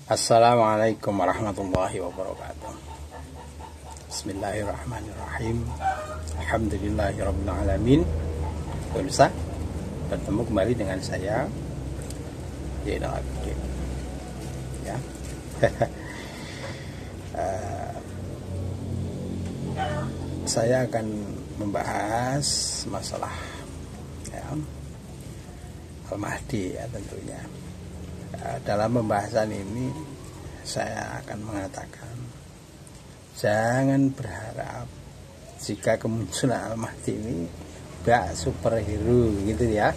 Assalamualaikum warahmatullahi wabarakatuh. Bismillahirrahmanirrahim. Alhamdulillahirabbil alamin. Pemirsa, bertemu kembali dengan saya Zainal Abidin. Ya. Saya akan membahas masalah Al-Mahdi ya tentunya. Dalam pembahasan ini saya akan mengatakan jangan berharap jika kemunculan Al-Mahdi ini gak superhero gitu ya.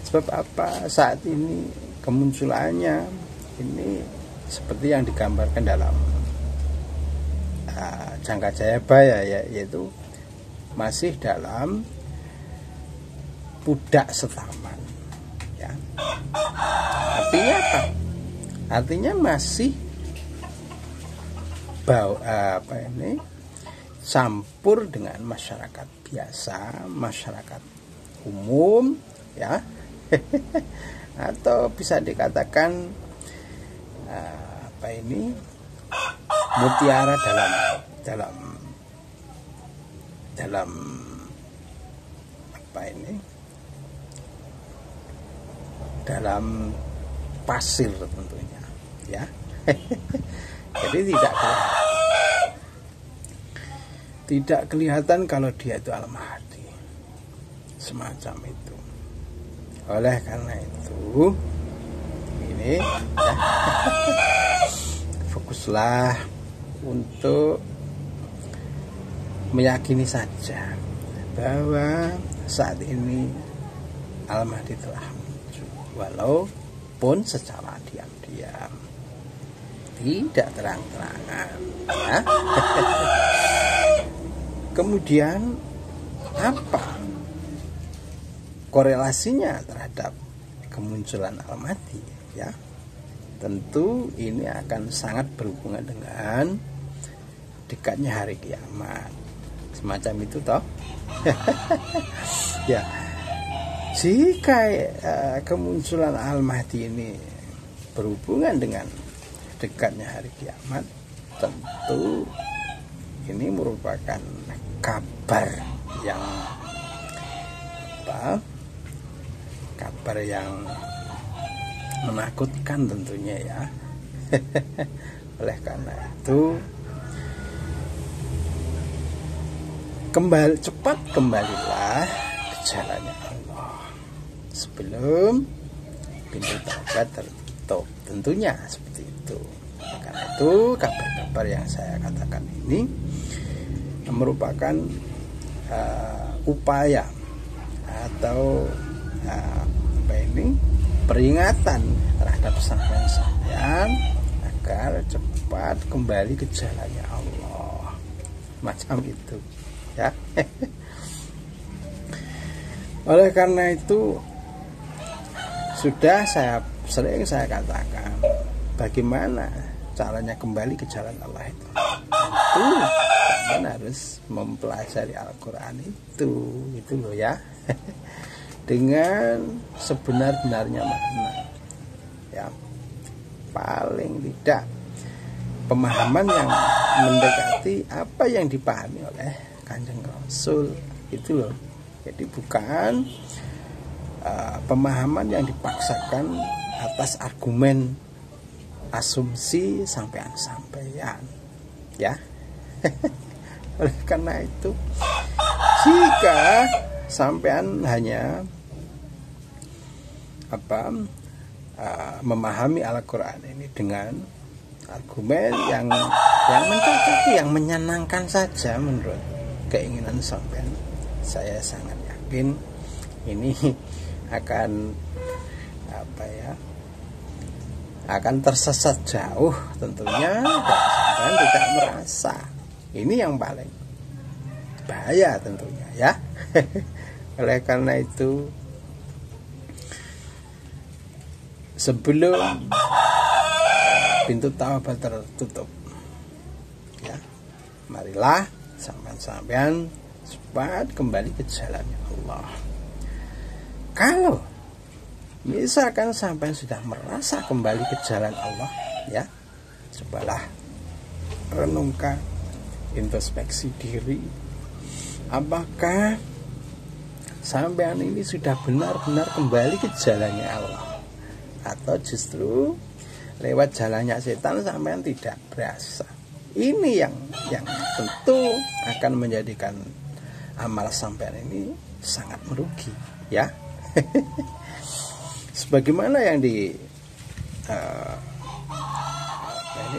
Sebab apa? Saat ini kemunculannya ini seperti yang digambarkan dalam Jangka Jayabaya ya, yaitu masih dalam budak setaman ya. Artinya apa? Artinya masih campur dengan masyarakat biasa, masyarakat umum ya. Atau bisa dikatakan mutiara dalam pasir tentunya ya. Jadi tidak kelihatan kalau dia itu Al-Mahdi semacam itu. Oleh karena itu ini ya, fokuslah untuk meyakini saja bahwa saat ini Al-Mahdi telah muncul, walaupun secara diam-diam, tidak terang-terangan ya. Kemudian apa korelasinya terhadap kemunculan Al-Mahdi ya? Tentu ini akan sangat berhubungan dengan dekatnya hari kiamat, semacam itu toh. Ya, jika kemunculan Al-Mahdi ini berhubungan dengan dekatnya hari kiamat, tentu ini merupakan kabar yang menakutkan tentunya ya. Oleh karena itu kembalilah ke jalannya Allah sebelum pintu taubat tertutup, tentunya seperti itu. Karena itu kabar-kabar yang saya katakan ini merupakan upaya atau peringatan terhadap sampean agar cepat kembali ke jalannya Allah, macam itu ya. Oleh karena itu sudah sering saya katakan bagaimana caranya kembali ke jalan Allah itu. Kalian harus mempelajari Al-Quran itu loh ya. Dengan sebenar-benarnya makna ya, paling tidak pemahaman yang mendekati apa yang dipahami oleh Kanjeng Rasul itu loh. Jadi bukan pemahaman yang dipaksakan atas argumen asumsi sampean ya. Oleh karena itu jika sampean hanya memahami Al-Quran ini dengan argumen yang mencocokkan, yang menyenangkan saja menurut keinginan sampean, saya sangat yakin ini akan akan tersesat jauh tentunya, dan tidak merasa. Ini yang paling bahaya tentunya ya. Oleh karena itu sebelum pintu taubat tertutup ya, marilah sampean cepat kembali ke jalannya Allah. Kalau Misalkan sampai sudah merasa kembali ke jalan Allah, ya, cobalah renungkan, introspeksi diri. Apakah sampean ini sudah benar-benar kembali ke jalannya Allah, atau justru lewat jalannya setan sampean tidak berasa? Ini yang tentu akan menjadikan amal sampean ini sangat merugi, ya. Sebagaimana yang ini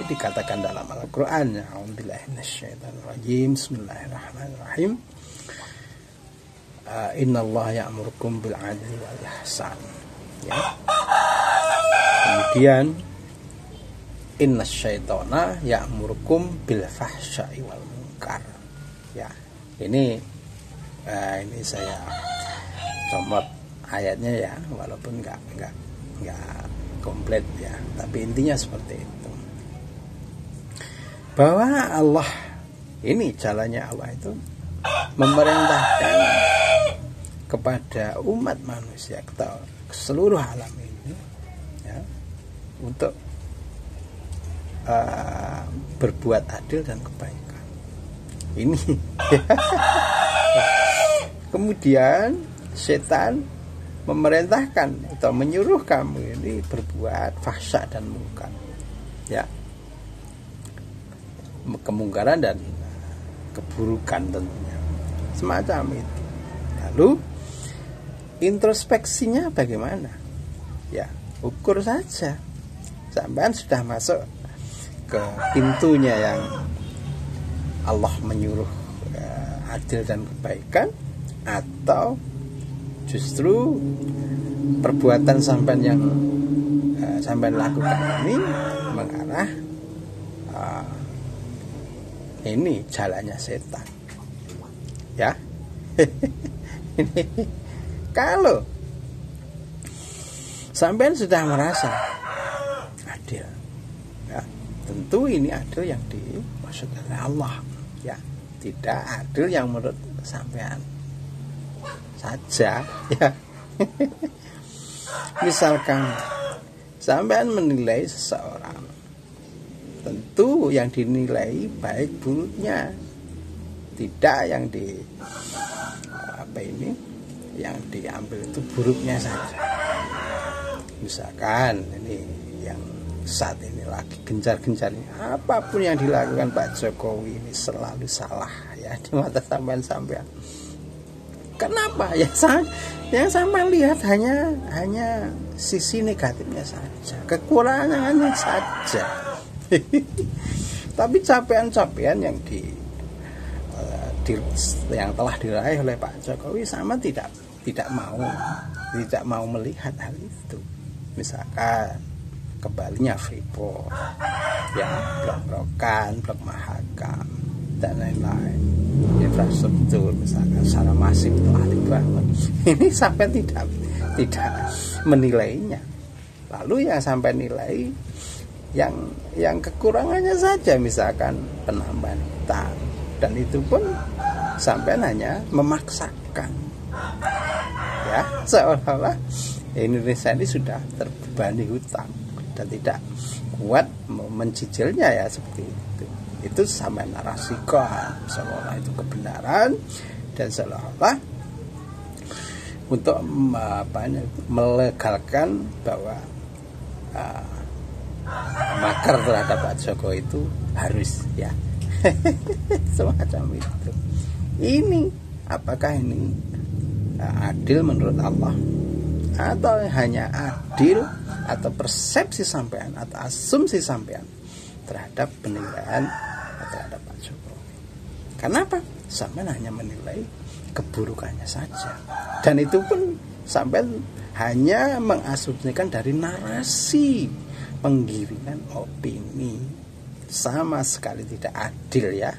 dikatakan dalam Al-Qur'an, a'udzubillahi minasyaitonirrajim, bismillahirrahmanirrahim, innallaha ya'murukum bil 'adli wal ihsan, ya. Kemudian innasyaitona ya'murukum bil fahsya'i wal munkar, ya. Ini saya comot ayatnya, ya, walaupun nggak komplit, ya, tapi intinya seperti itu, bahwa Allah ini, jalannya Allah itu memerintahkan kepada umat manusia atau seluruh alam ini, ya, untuk berbuat adil dan kebaikan ini. Kemudian setan memerintahkan atau menyuruh kamu ini berbuat fahsya dan munkar, ya, kemungkaran dan keburukan tentunya, semacam itu. Lalu introspeksinya bagaimana? Ya, ukur saja, sampean sudah masuk ke pintunya yang Allah menyuruh adil dan kebaikan, atau justru perbuatan sampean yang sampean lakukan ini mengarah ini jalannya setan, ya. Ini kalau sampean sudah merasa adil, ya, tentu ini adil yang dimaksud oleh Allah, ya, tidak adil yang menurut sampean saja, ya. Misalkan sampean menilai seseorang, tentu yang dinilai baik buruknya, tidak yang yang diambil itu buruknya saja. Misalkan ini yang saat ini lagi gencar-gencarnya, apapun yang dilakukan Pak Jokowi ini selalu salah, ya, di mata sampean. Kenapa? Ya, yang sampean lihat hanya sisi negatifnya saja, kekurangannya saja. Tapi capaian-capaian yang yang telah diraih oleh Pak Jokowi sama tidak mau melihat hal itu. Misalkan kembalinya Freeport, ya, Blok Rokan, Blok Mahakam, dan lain-lain, infrastruktur misalkan secara masif telah dibangun. Ini sampai tidak menilainya. Lalu yang sampai nilai yang kekurangannya saja, misalkan penambahan hutang, dan itu pun sampai hanya memaksakan, ya, seolah-olah Indonesia ini sudah terbebani hutang dan tidak kuat mencicilnya, ya, seperti itu. Itu sampai narasikan seolah itu kebenaran, dan seolah-olah untuk melegalkan bahwa makar terhadap Pak Jokowi itu harus, ya. Semacam itu. Ini apakah ini adil menurut Allah, atau hanya adil atau persepsi sampean atau asumsi sampean terhadap penilaian terhadap Pak Jokowi? Kenapa? Sampean hanya menilai keburukannya saja, dan itu pun sampean hanya mengasumsikan dari narasi penggiringan opini, sama sekali tidak adil, ya.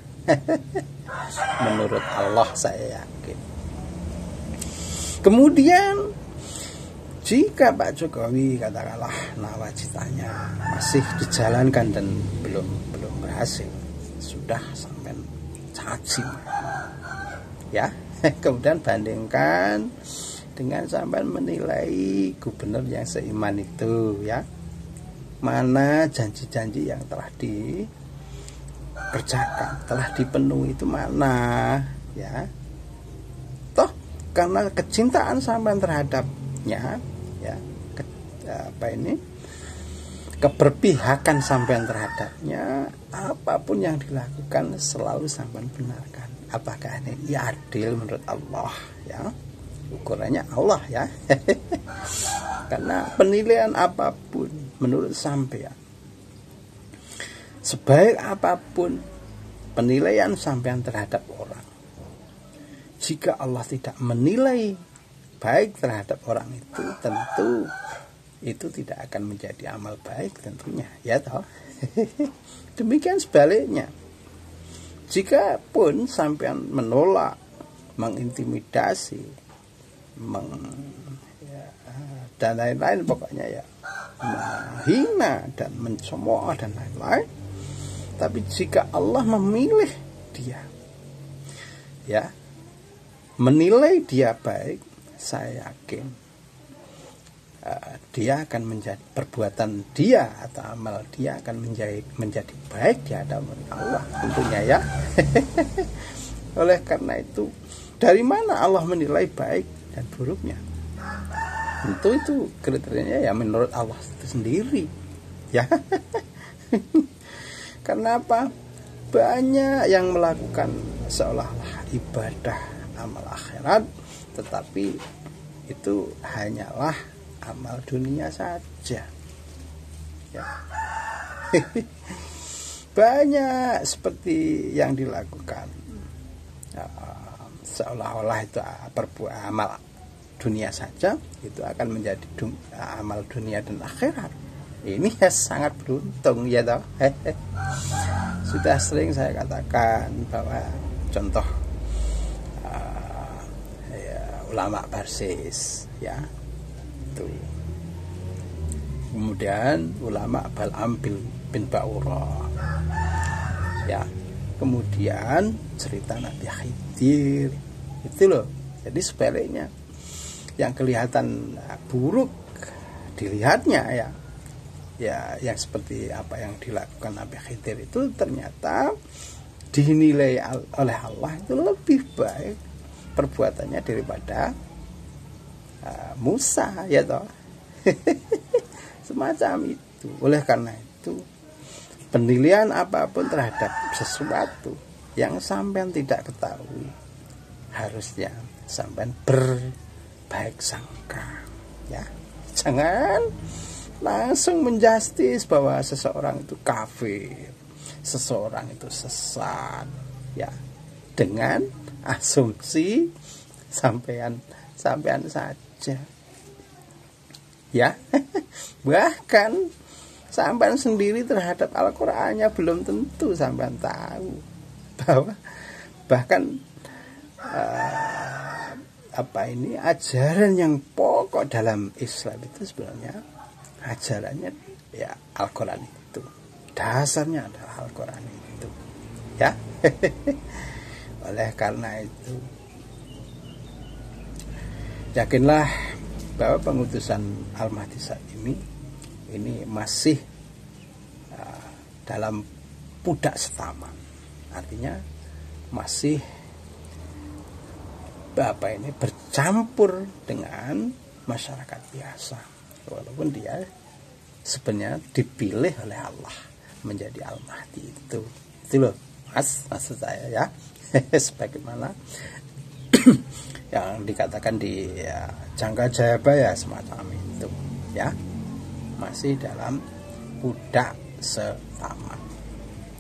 Menurut Allah, saya yakin. Kemudian jika Pak Jokowi katakanlah nawacitanya masih dijalankan dan belum berhasil, sudah sampai caci, ya. Kemudian bandingkan dengan sampean menilai gubernur yang seiman itu ya, mana janji-janji yang telah dikerjakan, telah dipenuhi itu mana ya. Toh karena kecintaan sampean terhadapnya ya, keberpihakan sampean terhadapnya, apapun yang dilakukan selalu sampean benarkan. Apakah ini adil menurut Allah ya? Ukurannya Allah ya. Karena penilaian apapun menurut sampean, sebaik apapun penilaian sampean terhadap orang, jika Allah tidak menilai baik terhadap orang itu, tentu itu tidak akan menjadi amal baik tentunya ya toh. Demikian sebaliknya, jika pun sampean menolak, mengintimidasi, dan lain-lain, pokoknya ya menghina dan mencemooh dan lain-lain, tapi jika Allah memilih dia ya, menilai dia baik, saya yakin dia akan menjadi, perbuatan dia atau amal dia akan menjadi baik di hadapan Allah tentunya ya. Oleh karena itu, dari mana Allah menilai baik dan buruknya? Tentu itu kriterianya ya menurut Allah itu sendiri ya. Karena apa? Banyak yang melakukan seolah-olah ibadah amal akhirat, tetapi itu hanyalah amal dunia saja ya. Banyak seperti yang dilakukan seolah-olah itu amal dunia saja, itu akan menjadi amal dunia dan akhirat. Ini ya sangat beruntung ya toh. Sudah sering saya katakan bahwa contoh ulama Parsis ya, itu kemudian ulama Bal'am bin Ba'ura ya, kemudian cerita Nabi Khidir itu loh. Jadi sebaliknya, yang kelihatan buruk dilihatnya ya yang seperti apa yang dilakukan Nabi Khidir itu ternyata dinilai oleh Allah itu lebih baik perbuatannya daripada Musa ya toh. Semacam itu. Oleh karena itu, penilaian apapun terhadap sesuatu yang sampean tidak ketahui, harusnya sampean berbaik sangka ya. Jangan langsung menjustis bahwa seseorang itu kafir, seseorang itu sesat ya, dengan asumsi sampean saja ya. Bahkan sampean sendiri terhadap Al-Qur'annya belum tentu sampean tahu bahwa bahkan ajaran yang pokok dalam Islam itu sebenarnya ajarannya ya Al-Qur'an itu. Dasarnya adalah Al-Qur'an itu ya. Oleh karena itu, yakinlah bahwa pengutusan Al-Mahdi saat ini masih dalam pudak setaman. Artinya masih bercampur dengan masyarakat biasa, walaupun dia sebenarnya dipilih oleh Allah menjadi Al-Mahdi itu loh mas, maksud saya ya. Sebagaimana yang dikatakan di Jangka Jayabaya semacam itu ya, masih dalam pudak setaman.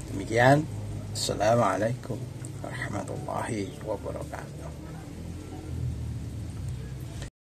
Demikian. Assalamualaikum warahmatullahi wabarakatuh.